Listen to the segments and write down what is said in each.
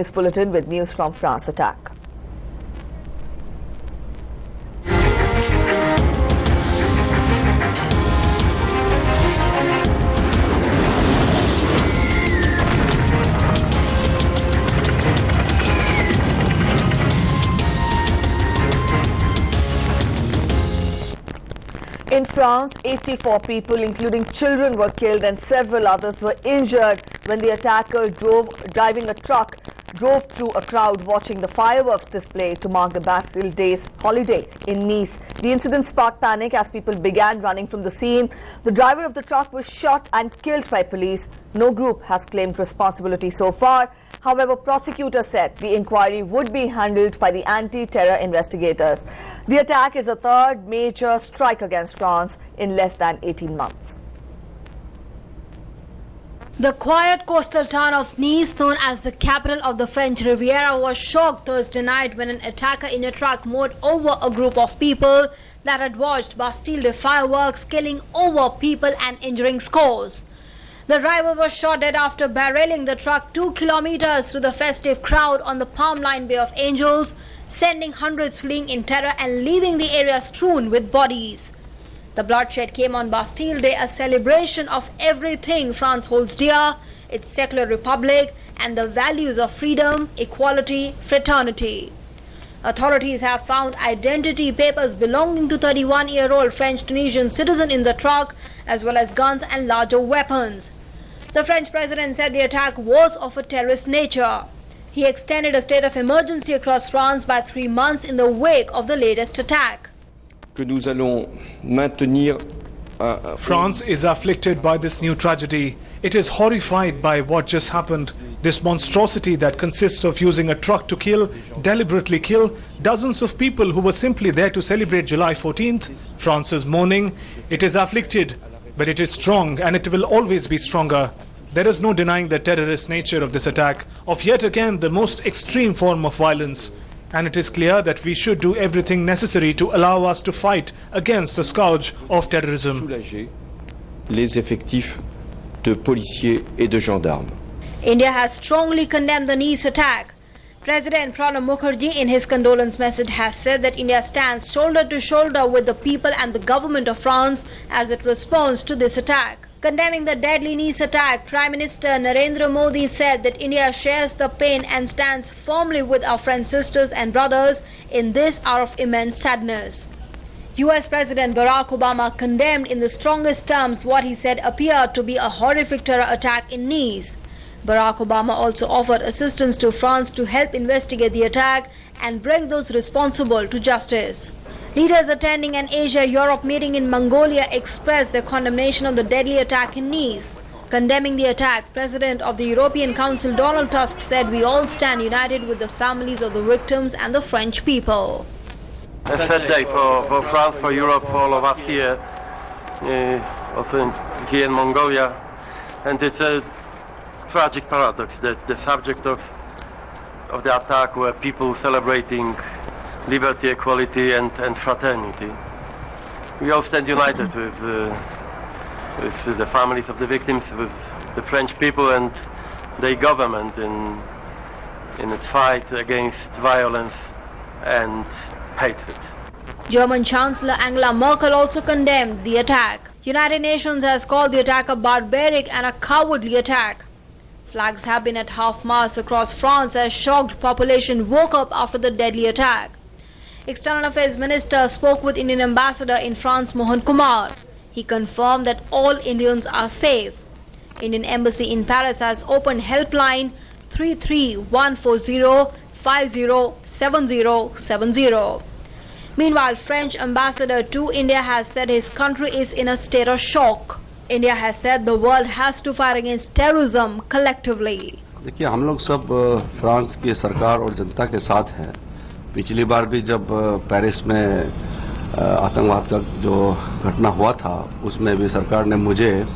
This bulletin with news from France attack. In France, 84 people, including children, were killed and several others were injured when the attacker driving a truck drove through a crowd watching the fireworks display to mark the Bastille Day's holiday in Nice. The incident sparked panic as people began running from the scene. The driver of the truck was shot and killed by police. No group has claimed responsibility so far. However, prosecutors said the inquiry would be handled by the anti-terror investigators. The attack is a third major strike against France in less than 18 months. The quiet coastal town of Nice, known as the capital of the French Riviera, was shocked Thursday night when an attacker in a truck mowed over a group of people that had watched Bastille Day fireworks, killing over people and injuring scores. The driver was shot dead after barreling the truck 2 kilometers through the festive crowd on the Palm-Line Bay of Angels, sending hundreds fleeing in terror and leaving the area strewn with bodies. The bloodshed came on Bastille Day, a celebration of everything France holds dear, its secular republic and the values of freedom, equality, fraternity. Authorities have found identity papers belonging to 31-year-old French-Tunisian citizen in the truck, as well as guns and larger weapons. The French president said the attack was of a terrorist nature. He extended a state of emergency across France by 3 months in the wake of the latest attack. France is afflicted by this new tragedy. It is horrified by what just happened. This monstrosity that consists of using a truck to deliberately kill dozens of people who were simply there to celebrate July 14th. France is mourning. It is afflicted, but it is strong and it will always be stronger. There is no denying the terrorist nature of this attack, of yet again the most extreme form of violence. And it is clear that we should do everything necessary to allow us to fight against the scourge of terrorism. Les effectifs de policiers et de gendarmes. India has strongly condemned the Nice attack. President Pranab Mukherjee in his condolence message has said that India stands shoulder to shoulder with the people and the government of France as it responds to this attack. Condemning the deadly Nice attack, Prime Minister Narendra Modi said that India shares the pain and stands firmly with our friends, sisters and brothers in this hour of immense sadness. US President Barack Obama condemned in the strongest terms what he said appeared to be a horrific terror attack in Nice. Barack Obama also offered assistance to France to help investigate the attack and bring those responsible to justice. Leaders attending an Asia-Europe meeting in Mongolia expressed their condemnation of the deadly attack in Nice. Condemning the attack, President of the European Council Donald Tusk said, "We all stand united with the families of the victims and the French people." A sad day for France, for Europe, for all of us here, also here in Mongolia. And it's a tragic paradox that the subject of the attack were people celebrating liberty, equality and fraternity. We all stand united with the families of the victims, with the French people and their government in its fight against violence and hatred. German Chancellor Angela Merkel also condemned the attack. United Nations has called the attack a barbaric and a cowardly attack. Flags have been at half-mast across France as shocked population woke up after the deadly attack. External Affairs Minister spoke with Indian Ambassador in France, Mohan Kumar. He confirmed that all Indians are safe. Indian Embassy in Paris has opened helpline 33140 507070. Meanwhile, French ambassador to India has said his country is in a state of shock. India has said the world has to fight against terrorism collectively. देखिए, हम लोग सब France की सरकार और जनता के साथ हैं। पिछली बार भी जब पेरिस में आतंकवाद का जो घटना हुआ था, उसमें भी सरकार ने मुझे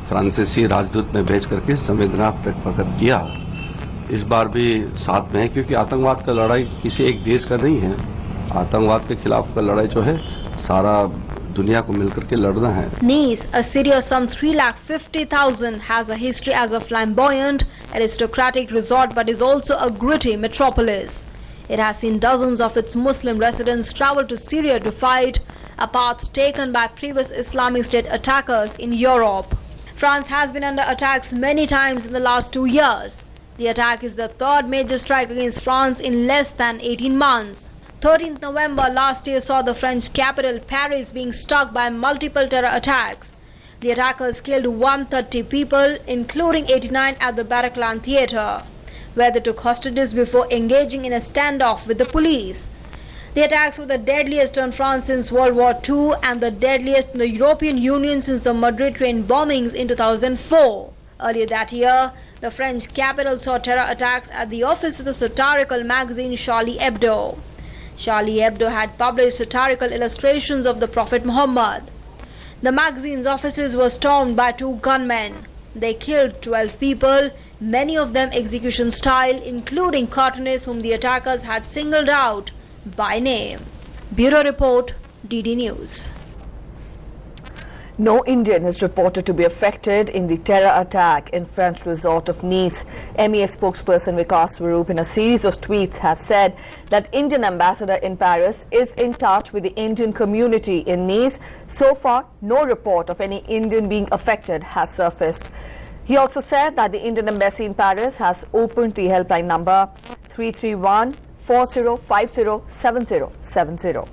फ्रांसीसी राजदूत में भेज करके संवेदना प्रकट किया। इस बार भी साथ में है, क्योंकि आतंकवाद का लड़ाई किसी एक देश का नहीं है। आतंकवाद के खिलाफ का लड़ाई जो है सारा दुनिया को मिलकर के लड़ना है। Nice, a city of some 350,000, has a history as a flamboyant, aristocratic resort but is also a gritty metropolis. It has seen dozens of its Muslim residents travel to Syria to fight, a path taken by previous Islamic State attackers in Europe. France has been under attacks many times in the last 2 years. The attack is the third major strike against France in less than 18 months. 13th November last year saw the French capital Paris being struck by multiple terror attacks. The attackers killed 130 people, including 89 at the Bataclan Theatre, where they took hostages before engaging in a standoff with the police. The attacks were the deadliest on France since World War II and the deadliest in the European Union since the Madrid train bombings in 2004. Earlier that year, the French capital saw terror attacks at the offices of satirical magazine Charlie Hebdo. Charlie Hebdo had published satirical illustrations of the Prophet Muhammad. The magazine's offices were stormed by 2 gunmen. They killed 12 people, many of them execution style, including cartoonists whom the attackers had singled out by name. Bureau Report, DD News. No Indian is reported to be affected in the terror attack in French resort of Nice. MEA spokesperson Vikas Swarup in a series of tweets has said that Indian ambassador in Paris is in touch with the Indian community in Nice. So far, no report of any Indian being affected has surfaced. He also said that the Indian embassy in Paris has opened the helpline number 331 4050 7070.